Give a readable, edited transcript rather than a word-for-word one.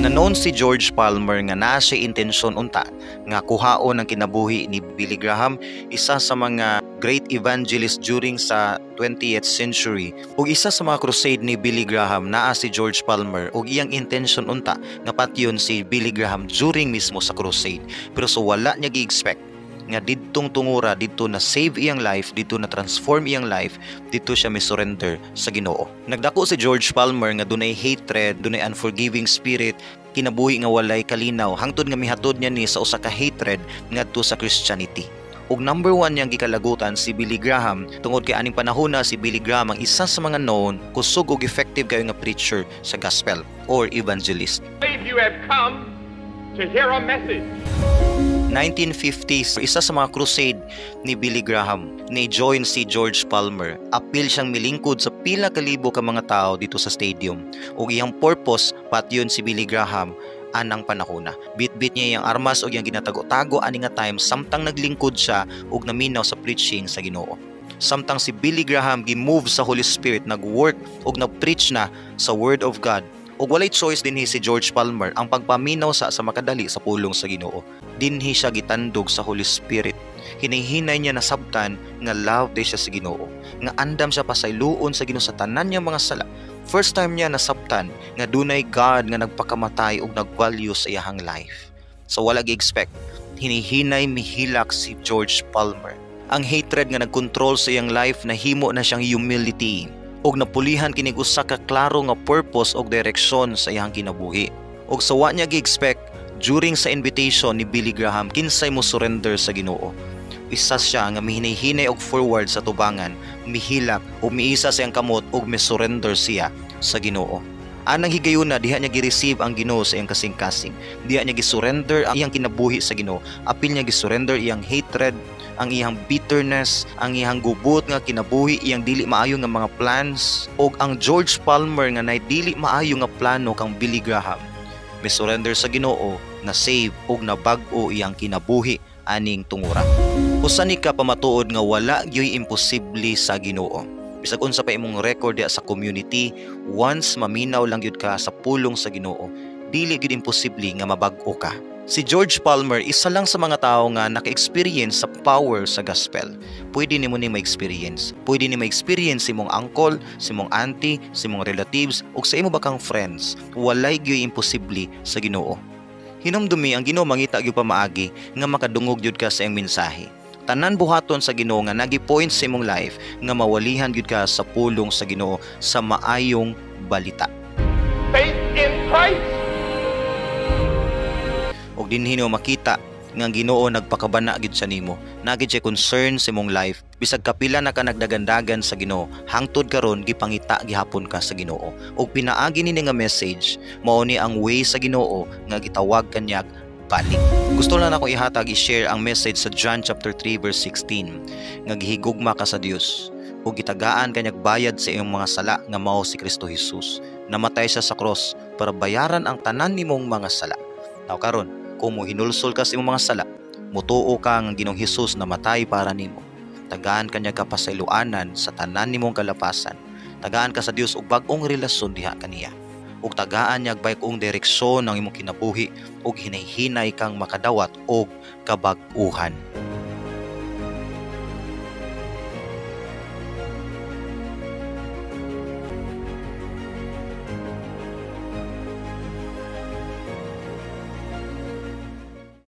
Nanon si George Palmer nga naa siya intensyon unta nga kuhaon ang kinabuhi ni Billy Graham, isa sa mga great evangelist during sa 20th century. Ug isa sa mga crusade ni Billy Graham naa si George Palmer ug iyang intensyon unta nga patyon si Billy Graham during mismo sa crusade. Pero so wala niya gi-expect nga didtong tungura dito na save iyang life, dito na transform iyang life, dito siya may surrender sa Ginoo. Nagdako si George Palmer nga dunay hatred, dunay unforgiving spirit, kinabuhi nga walay kalinaw, hangtod nga mihatod niya ni sa usa ka hatred ngadto sa Christianity. Ug number 1 niyang gikalagutan si Billy Graham. Tungod kay aning panahona si Billy Graham ang isa sa mga known kusog ug effective kayo nga preacher sa gospel or evangelist. You have come to hear a message. 1950s, isa sa mga crusade ni Billy Graham, ni-join si George Palmer. Apil siyang milingkod sa pila kalibo ka mga tao dito sa stadium. Ug iyang purpose patyon si Billy Graham anang panahona. Bit-bit niya iyang armas ug iyang ginatago-tago ani nga time samtang naglingkod siya ug naminaw sa preaching sa Ginoo. Samtang si Billy Graham gi-move sa Holy Spirit, nag-work ug nag-preach na sa Word of God. Ug walay choice dinhi si George Palmer ang pagpaminaw sa makadali sa pulong sa Ginoo. Dinhi siya gitandog sa Holy Spirit. Hinahinay niya nasabtan nga love day siya sa Ginoo, nga andam siya pasayloon sa Ginoo sa tanan niyang mga sala. First time niya nasabtan nga dunay God nga nagpakamatay ug nag-value sa iyang life. So wala gi-expect, hinihinay mihilak si George Palmer. Ang hatred nga nagkontrol sa iyang life nahimo na siyang humility. Og napulihan kinig usa ka klaro nga purpose og direksyon sa iyang kinabuhi. Og sa wa niya gi-expect during sa invitation ni Billy Graham kinsay mo surrender sa Ginoo. Isa siya nga mihinay-hinay og forward sa tubangan, mihilak ug miisa sa iyang kamot ug misurrender siya sa Ginoo. Anang higayuna diha niya gi-receive ang Ginoo sa iyang kasing-kasing. Diha niya gi-surrender ang iyang kinabuhi sa Ginoo. Apil niya gi-surrender iyang hatred, ang iyang bitterness, ang iyang gubot nga kinabuhi, iyang dili maayo nga mga plans, og ang George Palmer nga nay dili maayo nga plano kang Billy Graham. May surrender sa Ginoo, na save og nabag-o iyang kinabuhi aning tungura. Usa ni ka pamatuod nga wala gyoy imposible sa Ginoo. Bisag unsa pa imong record diha sa community, once maminaw lang gyud ka sa pulong sa Ginoo, dili gyud imposible nga mabag-o ka. Si George Palmer isa lang sa mga tao nga naka-experience sa power sa gospel. Pwede nimo ni ma-experience. Pwede ni ma-experience si mong uncle, si mong auntie, si mong relatives ug sa imo bakang friends. Walay gyoy imposible sa Ginoo. Hinumdumi ang Ginoo mangita gyud pa maagi nga makadungog gyud ka sa iyang mensahe. Tanan buhaton sa Ginoo nga nagi-point sa imong life nga mawalihan gyud ka sa pulong sa Ginoo sa maayong balita. Faith in Christ. Og dinhi nimo makita nga ang Ginoo nagpakabana gid sa nimo. Nagid siya concern sa imong life. Bisag kapila na ka nagdagandagan sa Ginoo, hangtod karon gipangita gihapon ka sa Ginoo. Og pinaagi nini nga message mao ni ang way sa Ginoo nga gitawag kanyag balik. Gusto lang ako ihatag i-share ang message sa John chapter 3 verse 16 nga gihigugma ka sa Dios ug gitagaan kanyag bayad sa iyong mga sala nga mao si Kristo Jesus. Namatay siya sa cross para bayaran ang tanan nimong mga sala. Now karon kung mo hinulsol ka sa imong mga sala, mutuo ka nga Ginoong Hesus namatay para nimo. Tagaan kanya ka pasayloanan sa tanan nimong kalapasan. Tagaan ka sa Dios og bag-ong relasyon diha kaniya. Ug tagaan niya bag-ong direksyon ng imong kinabuhi ug hinay-hinay kang makadawat og kabag-uhan.